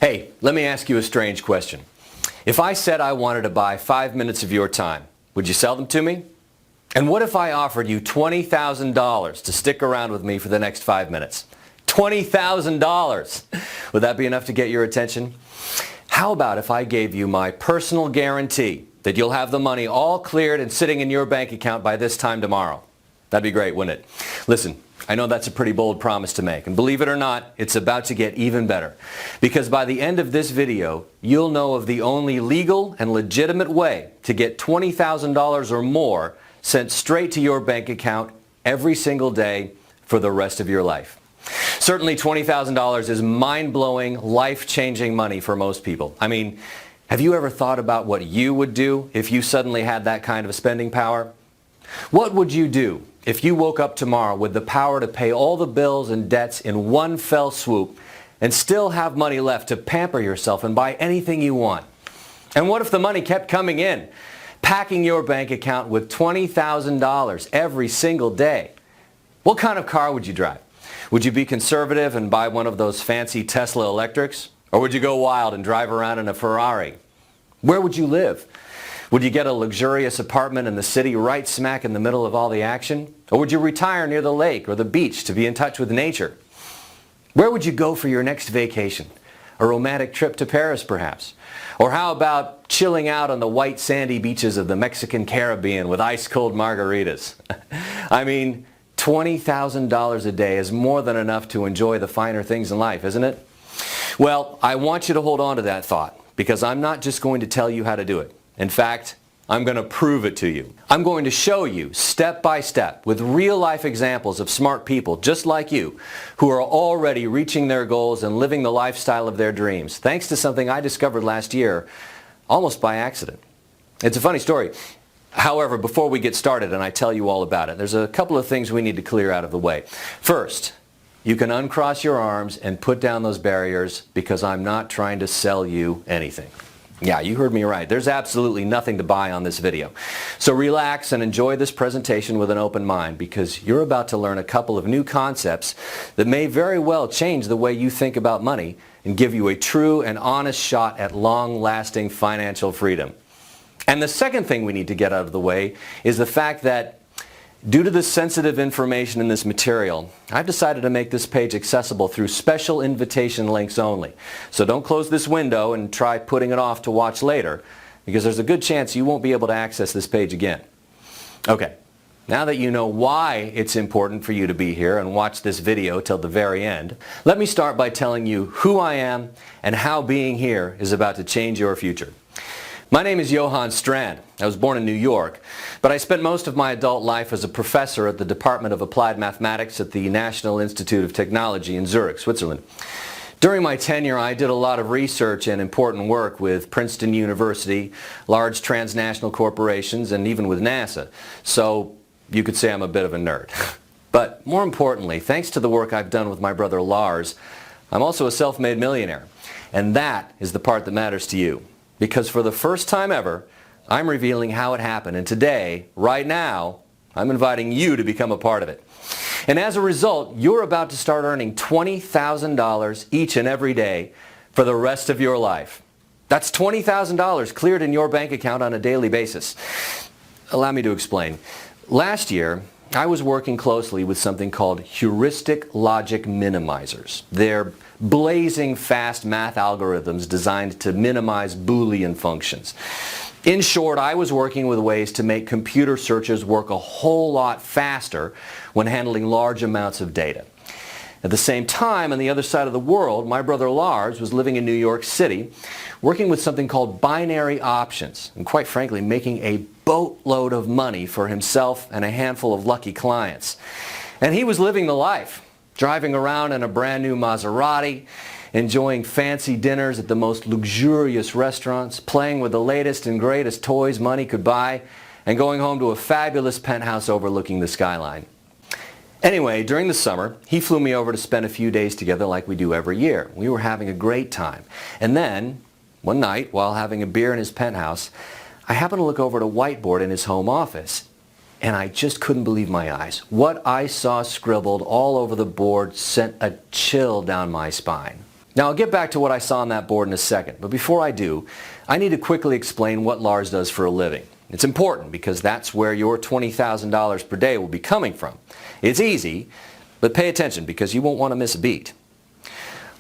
Hey, let me ask you a strange question. If I said I wanted to buy 5 minutes of your time, would you sell them to me? And what if I offered you $20,000 to stick around with me for the next 5 minutes? $20,000! Would that be enough to get your attention? How about if I gave you my personal guarantee that you'll have the money all cleared and sitting in your bank account by this time tomorrow? That'd be great, wouldn't it? Listen, I know that's a pretty bold promise to make, and believe it or not, it's about to get even better. Because by the end of this video, you'll know of the only legal and legitimate way to get $20,000 or more sent straight to your bank account every single day for the rest of your life. Certainly $20,000 is mind-blowing, life-changing money for most people. I mean, have you ever thought about what you would do if you suddenly had that kind of spending power? What would you do if you woke up tomorrow with the power to pay all the bills and debts in one fell swoop and still have money left to pamper yourself and buy anything you want? And what if the money kept coming in, packing your bank account with $20,000 every single day? What kind of car would you drive? Would you be conservative and buy one of those fancy Tesla electrics? Or would you go wild and drive around in a Ferrari? Where would you live? Would you get a luxurious apartment in the city right smack in the middle of all the action? Or would you retire near the lake or the beach to be in touch with nature? Where would you go for your next vacation? A romantic trip to Paris, perhaps? Or how about chilling out on the white sandy beaches of the Mexican Caribbean with ice-cold margaritas? I mean, $20,000 a day is more than enough to enjoy the finer things in life, isn't it? Well, I want you to hold on to that thought, because I'm not just going to tell you how to do it. In fact, I'm going to prove it to you. I'm going to show you step by step with real-life examples of smart people just like you who are already reaching their goals and living the lifestyle of their dreams, thanks to something I discovered last year almost by accident. It's a funny story. However, before we get started and I tell you all about it, there's a couple of things we need to clear out of the way. First, you can uncross your arms and put down those barriers because I'm not trying to sell you anything. Yeah, you heard me right. There's absolutely nothing to buy on this video. So relax and enjoy this presentation with an open mind, because you're about to learn a couple of new concepts that may very well change the way you think about money and give you a true and honest shot at long-lasting financial freedom. And the second thing we need to get out of the way is the fact that due to the sensitive information in this material, I've decided to make this page accessible through special invitation links only. So don't close this window and try putting it off to watch later, because there's a good chance you won't be able to access this page again. Okay, now that you know why it's important for you to be here and watch this video till the very end, let me start by telling you who I am and how being here is about to change your future. My name is Johann Strand. I was born in New York, but I spent most of my adult life as a professor at the Department of Applied Mathematics at the National Institute of Technology in Zurich, Switzerland. During my tenure, I did a lot of research and important work with Princeton University, large transnational corporations, and even with NASA. So you could say I'm a bit of a nerd. But more importantly, thanks to the work I've done with my brother Lars, I'm also a self-made millionaire. And that is the part that matters to you. Because for the first time ever, I'm revealing how it happened. And today, right now, I'm inviting you to become a part of it. And as a result, you're about to start earning $20,000 each and every day for the rest of your life. That's $20,000 cleared in your bank account on a daily basis. Allow me to explain. Last year, I was working closely with something called heuristic logic minimizers. They're blazing fast math algorithms designed to minimize Boolean functions. In short, I was working with ways to make computer searches work a whole lot faster when handling large amounts of data. At the same time, on the other side of the world, my brother Lars was living in New York City, working with something called binary options, and quite frankly, making a boatload of money for himself and a handful of lucky clients. And he was living the life, driving around in a brand new Maserati, enjoying fancy dinners at the most luxurious restaurants, playing with the latest and greatest toys money could buy, and going home to a fabulous penthouse overlooking the skyline. Anyway, during the summer, he flew me over to spend a few days together like we do every year. We were having a great time. And then, one night, while having a beer in his penthouse, I happened to look over at a whiteboard in his home office. And I just couldn't believe my eyes. What I saw scribbled all over the board sent a chill down my spine. Now I'll get back to what I saw on that board in a second, but before I do, I need to quickly explain what Lars does for a living. It's important because that's where your $20,000 per day will be coming from. It's easy, but pay attention because you won't want to miss a beat.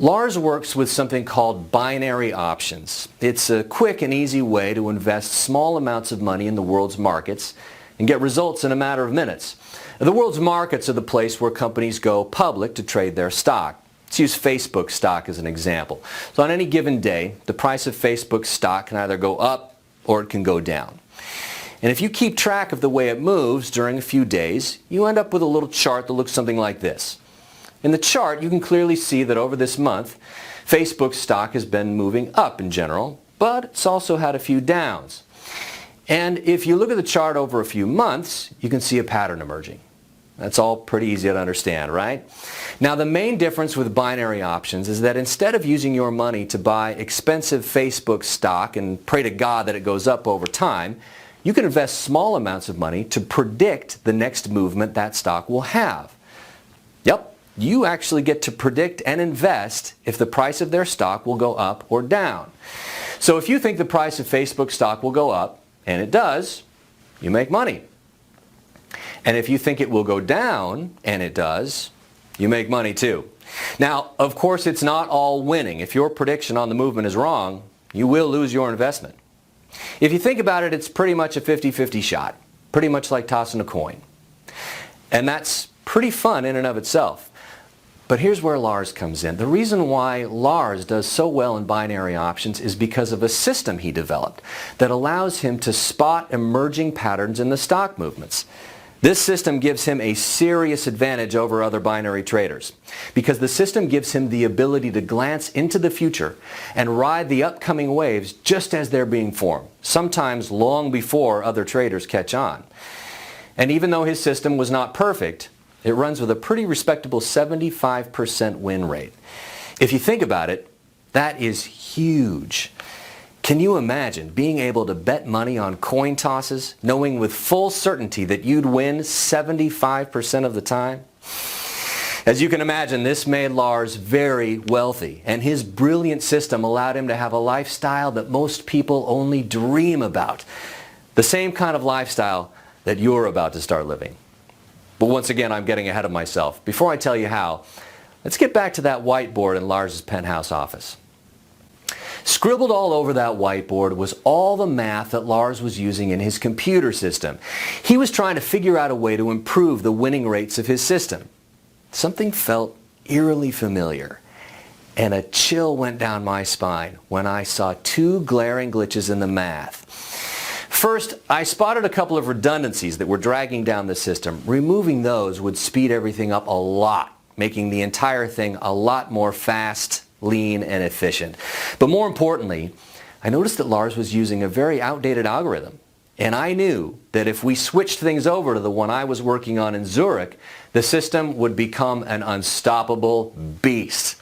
Lars works with something called binary options. It's a quick and easy way to invest small amounts of money in the world's markets and get results in a matter of minutes. The world's markets are the place where companies go public to trade their stock. Let's use Facebook stock as an example. So on any given day, the price of Facebook stock can either go up or it can go down. And if you keep track of the way it moves during a few days, you end up with a little chart that looks something like this. In the chart, you can clearly see that over this month, Facebook stock has been moving up in general, but it's also had a few downs. And if you look at the chart over a few months, you can see a pattern emerging. That's all pretty easy to understand, right? Now, the main difference with binary options is that instead of using your money to buy expensive Facebook stock and pray to God that it goes up over time, you can invest small amounts of money to predict the next movement that stock will have. Yep. You actually get to predict and invest if the price of their stock will go up or down. So if you think the price of Facebook stock will go up, and it does, you make money. And if you think it will go down, and it does, you make money too. Now, of course, it's not all winning. If your prediction on the movement is wrong, you will lose your investment. If you think about it, it's pretty much a 50-50 shot, pretty much like tossing a coin. And that's pretty fun in and of itself. But here's where Lars comes in. The reason why Lars does so well in binary options is because of a system he developed that allows him to spot emerging patterns in the stock movements. This system gives him a serious advantage over other binary traders because the system gives him the ability to glance into the future and ride the upcoming waves just as they're being formed, sometimes long before other traders catch on. And even though his system was not perfect, it runs with a pretty respectable 75% win rate. If you think about it, that is huge. Can you imagine being able to bet money on coin tosses, knowing with full certainty that you'd win 75% of the time? As you can imagine, this made Lars very wealthy, and his brilliant system allowed him to have a lifestyle that most people only dream about. The same kind of lifestyle that you're about to start living. But once again, I'm getting ahead of myself. Before I tell you how, let's get back to that whiteboard in Lars's penthouse office. Scribbled all over that whiteboard was all the math that Lars was using in his computer system. He was trying to figure out a way to improve the winning rates of his system. Something felt eerily familiar, and a chill went down my spine when I saw two glaring glitches in the math. First, I spotted a couple of redundancies that were dragging down the system. Removing those would speed everything up a lot, making the entire thing a lot more fast, lean, and efficient. But more importantly, I noticed that Lars was using a very outdated algorithm. And I knew that if we switched things over to the one I was working on in Zurich, the system would become an unstoppable beast.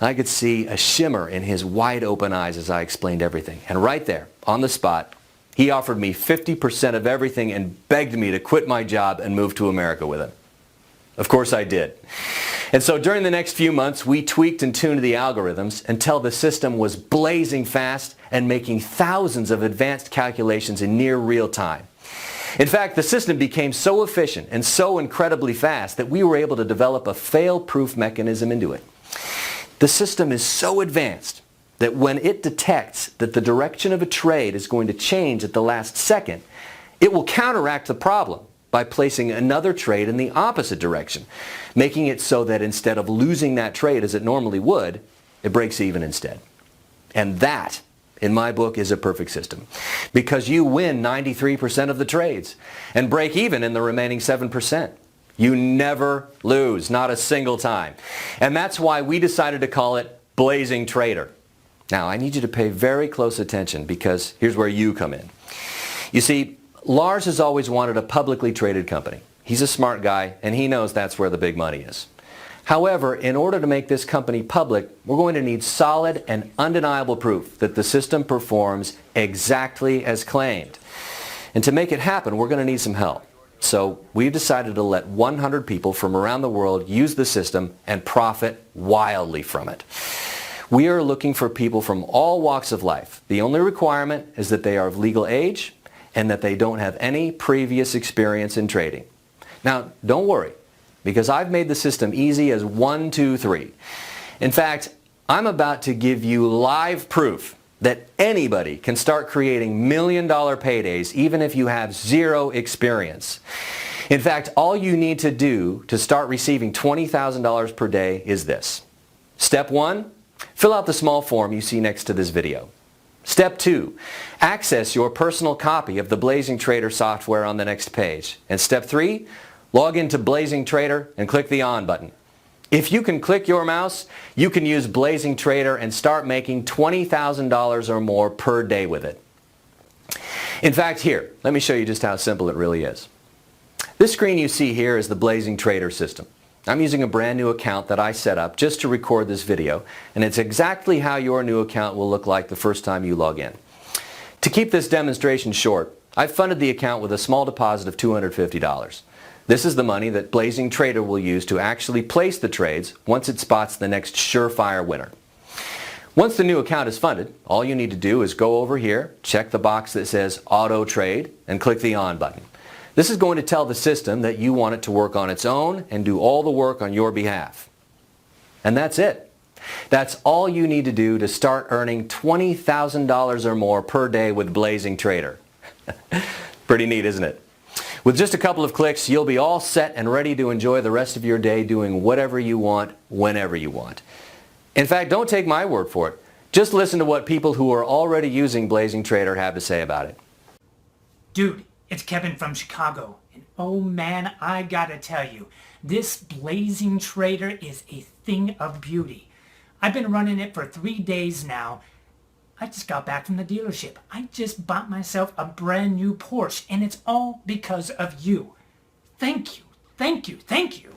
I could see a shimmer in his wide open eyes as I explained everything. And right there, on the spot, he offered me 50% of everything and begged me to quit my job and move to America with him. Of course I did. And so during the next few months, we tweaked and tuned the algorithms until the system was blazing fast and making thousands of advanced calculations in near real time. In fact, the system became so efficient and so incredibly fast that we were able to develop a fail-proof mechanism into it. The system is so advanced that when it detects that the direction of a trade is going to change at the last second, it will counteract the problem by placing another trade in the opposite direction, making it so that instead of losing that trade as it normally would, it breaks even instead. And that, in my book, is a perfect system, because you win 93% of the trades and break even in the remaining 7%. You never lose, not a single time. And that's why we decided to call it Blazing Trader. Now, I need you to pay very close attention because here's where you come in. You see, Lars has always wanted a publicly traded company. He's a smart guy, and he knows that's where the big money is. However, in order to make this company public, we're going to need solid and undeniable proof that the system performs exactly as claimed. And to make it happen, we're going to need some help. So we've decided to let 100 people from around the world use the system and profit wildly from it. We are looking for people from all walks of life. The only requirement is that they are of legal age and that they don't have any previous experience in trading. Now, don't worry, because I've made the system easy as 1, 2, 3. In fact, I'm about to give you live proof that anybody can start creating million-dollar paydays even if you have zero experience. In fact, all you need to do to start receiving $20,000 per day is this. Step 1, fill out the small form you see next to this video. Step 2, access your personal copy of the Blazing Trader software on the next page. And step 3, log into Blazing Trader and click the On button. If you can click your mouse, you can use Blazing Trader and start making $20,000 or more per day with it. In fact, here, let me show you just how simple it really is. This screen you see here is the Blazing Trader system. I'm using a brand new account that I set up just to record this video, and it's exactly how your new account will look like the first time you log in. To keep this demonstration short, I've funded the account with a small deposit of $250. This is the money that Blazing Trader will use to actually place the trades once it spots the next surefire winner. Once the new account is funded, all you need to do is go over here, check the box that says Auto Trade, and click the On button. This is going to tell the system that you want it to work on its own and do all the work on your behalf. And that's it. That's all you need to do to start earning $20,000 or more per day with Blazing Trader. Pretty neat, isn't it? With just a couple of clicks, you'll be all set and ready to enjoy the rest of your day doing whatever you want, whenever you want. In fact, don't take my word for it. Just listen to what people who are already using Blazing Trader have to say about it. Dude, it's Kevin from Chicago. And oh man, I gotta tell you, this Blazing Trader is a thing of beauty. I've been running it for 3 days now. I just got back from the dealership. I just bought myself a brand new Porsche, and it's all because of you. Thank you, thank you, thank you.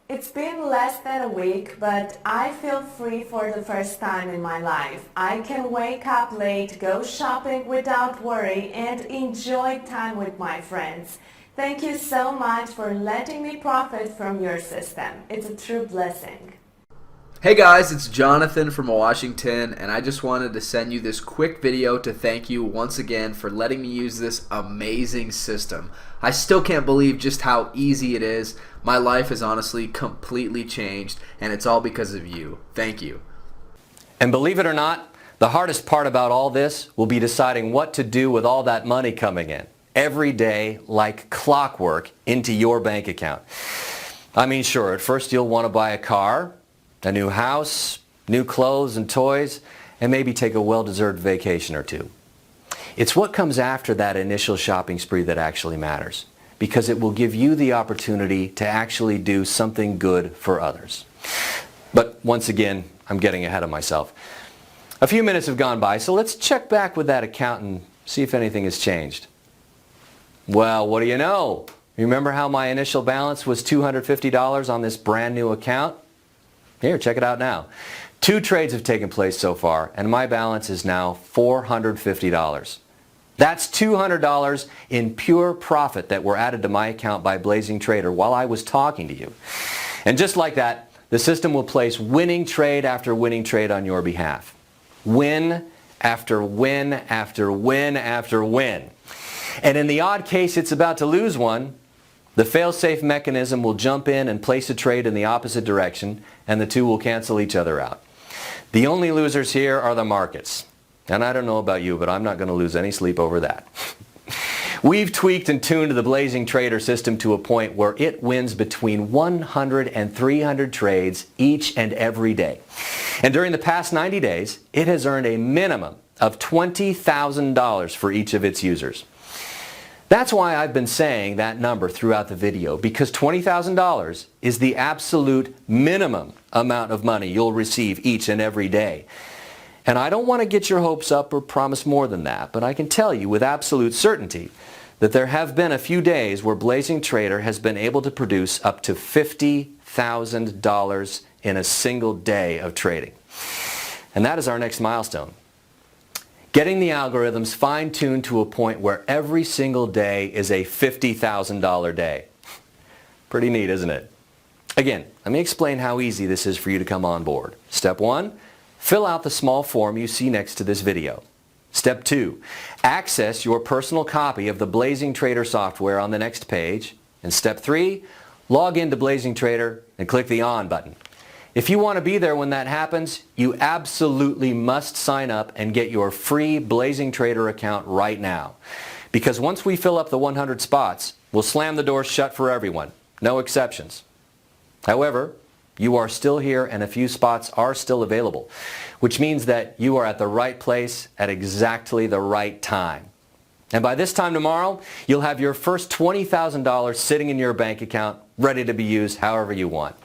It's been less than a week, but I feel free for the first time in my life. I can wake up late, go shopping without worry, and enjoy time with my friends. Thank you so much for letting me profit from your system. It's a true blessing. Hey guys, it's Jonathan from Washington, and I just wanted to send you this quick video to thank you once again for letting me use this amazing system. I still can't believe just how easy it is. My life has honestly completely changed, and it's all because of you. Thank you. And believe it or not, the hardest part about all this will be deciding what to do with all that money coming in every day like clockwork into your bank account. I mean, sure, at first you'll want to buy a car, a new house, new clothes and toys, and maybe take a well-deserved vacation or two. It's what comes after that initial shopping spree that actually matters, because it will give you the opportunity to actually do something good for others. But once again, I'm getting ahead of myself. A few minutes have gone by, so let's check back with that account and see if anything has changed. Well, what do you know? Remember how my initial balance was $250 on this brand new account? Here, check it out now. 2 trades have taken place so far, and my balance is now $450. That's $200 in pure profit that were added to my account by Blazing Trader while I was talking to you. And just like that, the system will place winning trade after winning trade on your behalf. Win after win after win after win. And in the odd case it's about to lose one, the fail-safe mechanism will jump in and place a trade in the opposite direction, and the two will cancel each other out. The only losers here are the markets. And I don't know about you, but I'm not going to lose any sleep over that. We've tweaked and tuned the Blazing Trader system to a point where it wins between 100 and 300 trades each and every day. And during the past 90 days, it has earned a minimum of $20,000 for each of its users. That's why I've been saying that number throughout the video, because $20,000 is the absolute minimum amount of money you'll receive each and every day. And I don't want to get your hopes up or promise more than that, but I can tell you with absolute certainty that there have been a few days where Blazing Trader has been able to produce up to $50,000 in a single day of trading. And that is our next milestone. Getting the algorithms fine-tuned to a point where every single day is a $50,000 day. Pretty neat, isn't it? Again, let me explain how easy this is for you to come on board. Step 1, Fill out the small form you see next to this video. Step 2. Access your personal copy of the Blazing Trader software on the next page. And Step 3. Log into Blazing Trader and click the On button. If you want to be there when that happens, you absolutely must sign up and get your free Blazing Trader account right now. Because once we fill up the 100 spots, we'll slam the doors shut for everyone. No exceptions. However, you are still here and a few spots are still available, which means that you are at the right place at exactly the right time. And by this time tomorrow, you'll have your first $20,000 sitting in your bank account, ready to be used however you want.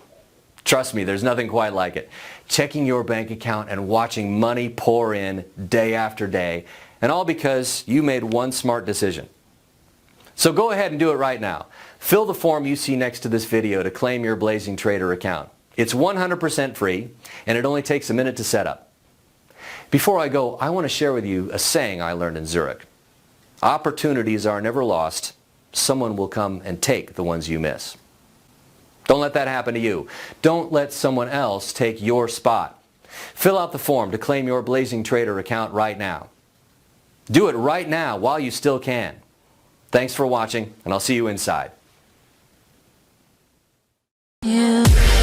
Trust me, there's nothing quite like it. Checking your bank account and watching money pour in day after day, and all because you made one smart decision. So go ahead and do it right now. Fill the form you see next to this video to claim your Blazing Trader account. It's 100% free, and it only takes a minute to set up. Before I go, I want to share with you a saying I learned in Zurich. Opportunities are never lost. Someone will come and take the ones you miss. Don't let that happen to you. Don't let someone else take your spot. Fill out the form to claim your Blazing Trader account right now. Do it right now while you still can. Thanks for watching, and I'll see you inside. Yeah.